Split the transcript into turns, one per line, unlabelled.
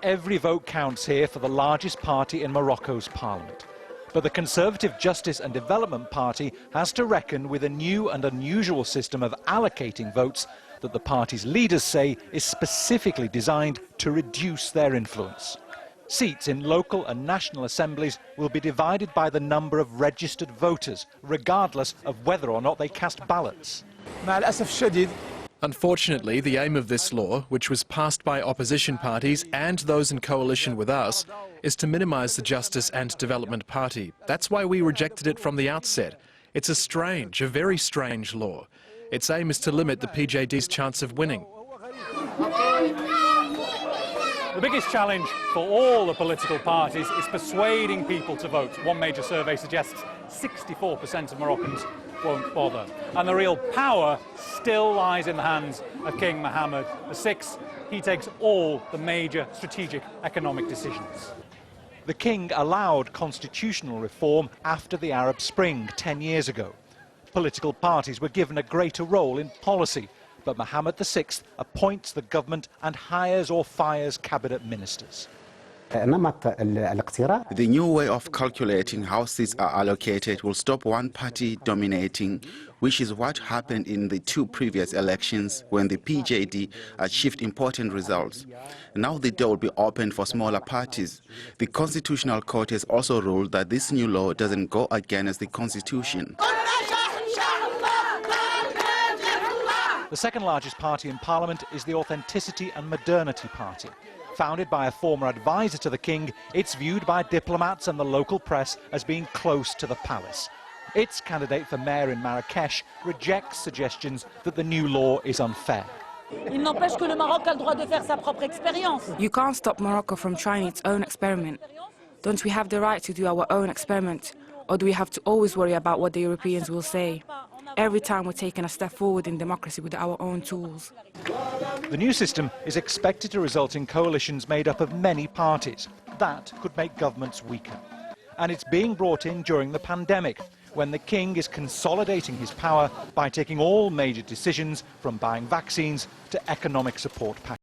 Every vote counts here for the largest party in Morocco's parliament. But the Conservative Justice and Development Party has to reckon with a new and unusual system of allocating votes that the party's leaders say is specifically designed to reduce their influence. Seats in local and national assemblies will be divided by the number of registered voters, regardless of whether or not they cast ballots.
Unfortunately, the aim of this law, which was passed by opposition parties and those in coalition with us, is to minimise the Justice and Development Party. That's why we rejected it from the outset. It's a very strange law. Its aim is to limit the PJD's chance of winning.
The biggest challenge for all the political parties is persuading people to vote. One major survey suggests 64% of Moroccans won't bother. And the real power still lies in the hands of King Mohammed VI. He takes all the major strategic economic decisions.
The king allowed constitutional reform after the Arab Spring 10 years ago. Political parties were given a greater role in policy, but Mohammed VI appoints the government and hires or fires cabinet ministers.
The new way of calculating how seats are allocated will stop one party dominating, which is what happened in the two previous elections when the PJD achieved important results. Now the door will be opened for smaller parties. The Constitutional Court has also ruled that this new law doesn't go against the Constitution.
The second largest party in Parliament is the Authenticity and Modernity Party. Founded by a former advisor to the king, it's viewed by diplomats and the local press as being close to the palace. Its candidate for mayor in Marrakesh rejects suggestions that the new law is unfair.
You can't stop Morocco from trying its own experiment. Don't we have the right to do our own experiment? Or do we have to always worry about what the Europeans will say? Every time we're taking a step forward in democracy with our own tools.
The new system is expected to result in coalitions made up of many parties. That could make governments weaker. And it's being brought in during the pandemic, when the king is consolidating his power by taking all major decisions, from buying vaccines to economic support packages.